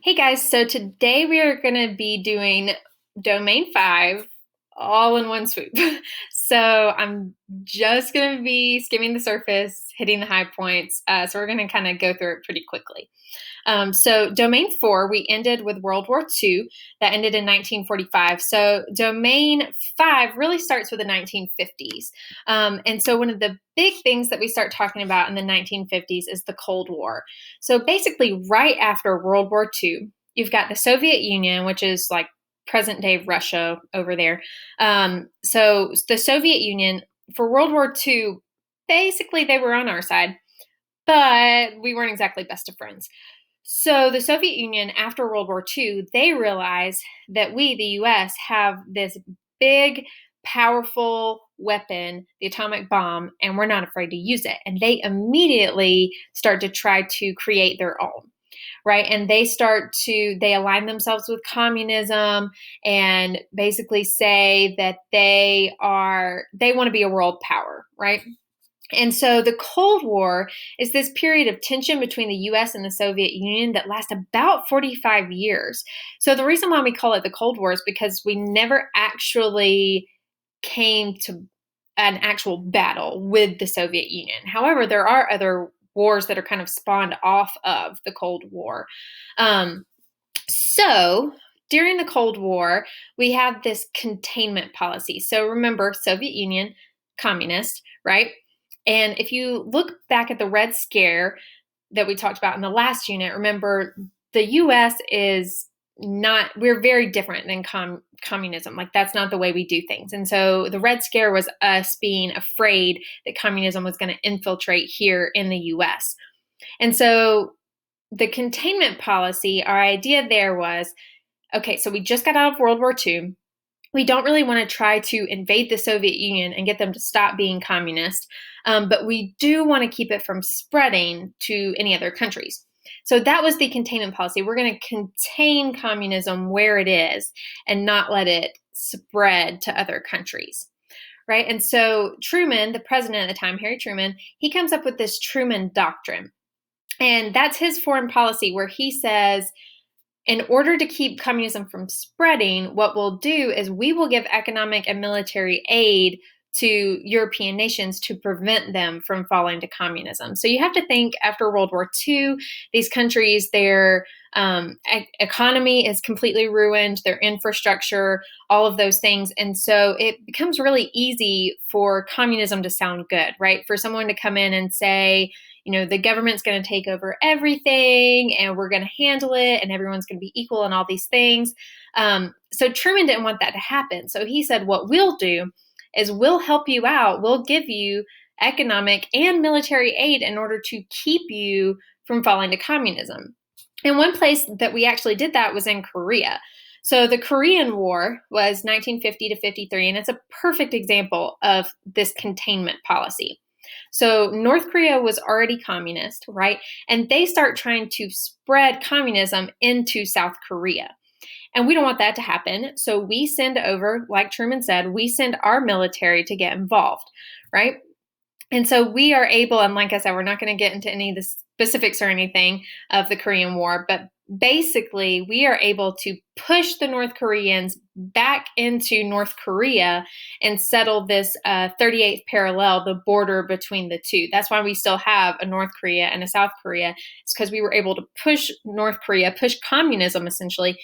Hey guys, so today we are going to be doing Domain 5 all in one swoop. So I'm just going to be skimming the surface, hitting the high points. So we're going to kind of go through it pretty quickly. So Domain 4, we ended with World War II. That ended in 1945. So Domain 5 really starts with the 1950s. And so one of the big things that we start talking about in the 1950s is the Cold War. So basically, right after World War II, you've got the Soviet Union, which is like present day Russia over there. So the Soviet Union for World War II, basically they were on our side, but we weren't exactly best of friends. So the Soviet Union, after World War II, they realized that we, the US, have this big, powerful weapon, the atomic bomb, and we're not afraid to use it. And they immediately start to try to create their own. Right. And they align themselves with communism and basically say that they want to be a world power. Right. And so the Cold War is this period of tension between the US and the Soviet Union that lasts about 45 years. So the reason why we call it the Cold War is because we never actually came to an actual battle with the Soviet Union. However, there are other wars that are kind of spawned off of the Cold War. Um, so during the Cold War, we have this containment policy. So remember, Soviet Union, communist, right? And if you look back at the Red Scare that we talked about in the last unit, remember the US is not, we're very different than communism. Like, that's not the way we do things. And so the Red Scare was us being afraid that communism was going to infiltrate here in the US. And so the containment policy, our idea there was okay, so we just got out of World War II. We don't really want to try to invade the Soviet Union and get them to stop being communist, but we do want to keep it from spreading to any other countries. So that was the containment policy. We're going to contain communism where it is and not let it spread to other countries. Right. And so Truman, the president at the time, Harry Truman, he comes up with this Truman Doctrine. And that's his foreign policy, where he says, in order to keep communism from spreading, what we'll do is we will give economic and military aid to European nations to prevent them from falling to communism. So you have to think, after World War II, these countries, their economy is completely ruined, their infrastructure, all of those things. And so it becomes really easy for communism to sound good, right? For someone to come in and say, the government's going to take over everything and we're going to handle it and everyone's going to be equal and all these things. So Truman didn't want that to happen. So he said, what we'll do is we'll help you out. We'll give you economic and military aid in order to keep you from falling to communism. And one place that we actually did that was in Korea. So the Korean War was 1950 to 53, and it's a perfect example of this containment policy. So North Korea was already communist, right? And they start trying to spread communism into South Korea. And we don't want that to happen. So we send over, like Truman said, we send our military to get involved, right? And so we are able, and like I said, we're not going to get into any of the specifics or anything of the Korean War, but basically we are able to push the North Koreans back into North Korea and settle this 38th parallel, the border between the two. That's why we still have a North Korea and a South Korea. It's because we were able to push North Korea, push communism essentially,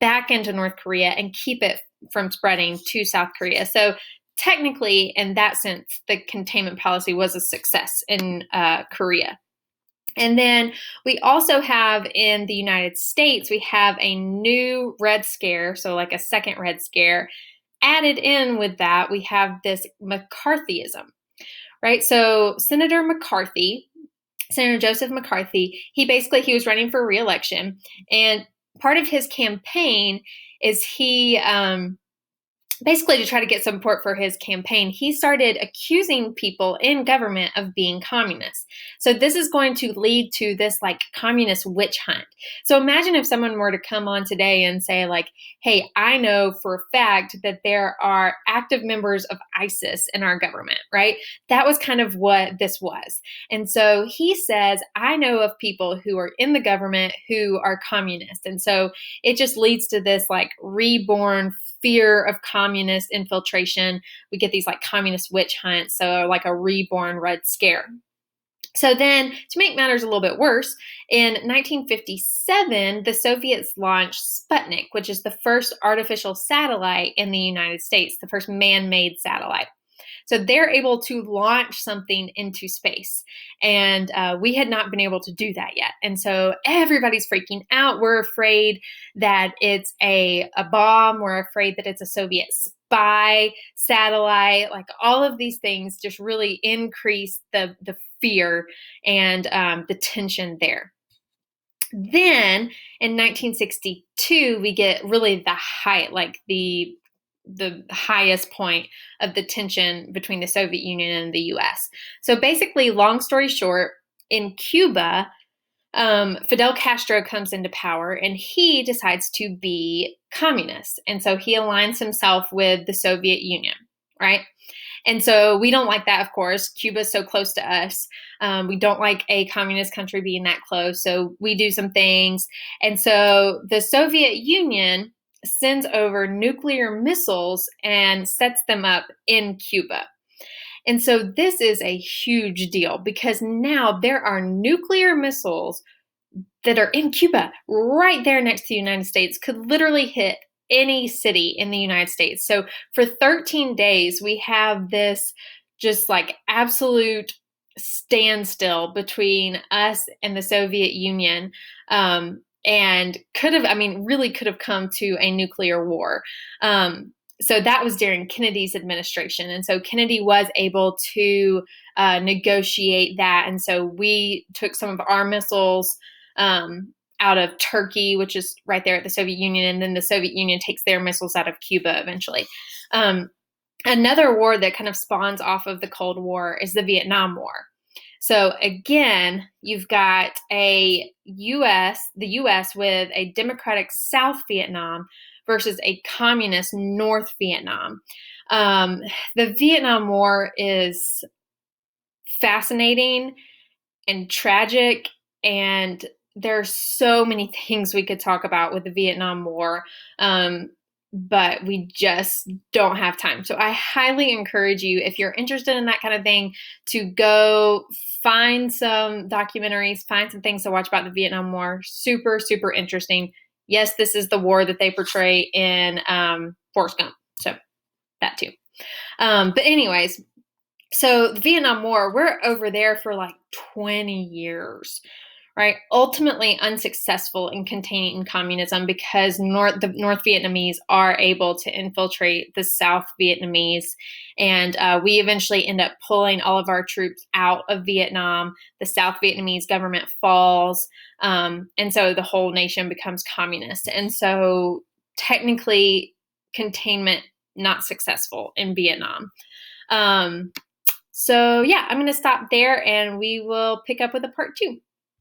back into North Korea and keep it from spreading to South Korea. So technically, in that sense, the containment policy was a success in Korea. And then we also have in the United States, we have a new Red Scare, so like a second Red Scare. Added in with that, we have this McCarthyism, right? So Senator Joseph McCarthy, he was running for re-election, and part of his campaign is he basically to try to get support for his campaign, he started accusing people in government of being communists. So this is going to lead to this like communist witch hunt. So imagine if someone were to come on today and say like, hey, I know for a fact that there are active members of ISIS in our government, right? That was kind of what this was. And so he says, I know of people who are in the government who are communist. And so it just leads to this like reborn fear of communist infiltration. We get these like communist witch hunts, so like a reborn Red Scare. So then, to make matters a little bit worse, in 1957, the Soviets launched Sputnik, which is the first artificial satellite in the United States, the first man-made satellite. So they're able to launch something into space. And we had not been able to do that yet. And so everybody's freaking out. We're afraid that it's a bomb. We're afraid that it's a Soviet spy satellite. Like all of these things just really increase the fear and the tension there. Then in 1962, we get really the height, like the highest point of the tension between the Soviet Union and the US. So basically, long story short, in Cuba, Fidel Castro comes into power and he decides to be communist. And so he aligns himself with the Soviet Union, right? And so we don't like that, of course. Cuba's so close to us. We don't like a communist country being that close. So we do some things. And so the Soviet Union sends over nuclear missiles and sets them up in Cuba. And so this is a huge deal because now there are nuclear missiles that are in Cuba right there next to the United States, could literally hit any city in the United States. So for 13 days, we have this just like absolute standstill between us and the Soviet Union. And could have, I mean, really could have come to a nuclear war. So that was during Kennedy's administration. And so Kennedy was able to negotiate that. And so we took some of our missiles out of Turkey, which is right there at the Soviet Union. And then the Soviet Union takes their missiles out of Cuba eventually. Another war that kind of spawns off of the Cold War is the Vietnam War. So again, you've got the U.S. with a democratic South Vietnam versus a communist North Vietnam. The Vietnam War is fascinating and tragic, and there's so many things we could talk about with the Vietnam War. But we just don't have time. So I highly encourage you, if you're interested in that kind of thing, to go find some documentaries, find some things to watch about the Vietnam War. Super, super interesting. Yes, this is the war that they portray in Forrest Gump. So that too. But anyways, so the Vietnam War, we're over there for like 20 years. Right, ultimately unsuccessful in containing communism because the North Vietnamese are able to infiltrate the South Vietnamese, and we eventually end up pulling all of our troops out of Vietnam. The South Vietnamese government falls, and so the whole nation becomes communist. And so technically, containment not successful in Vietnam. So yeah, I'm going to stop there, and we will pick up with a part 2.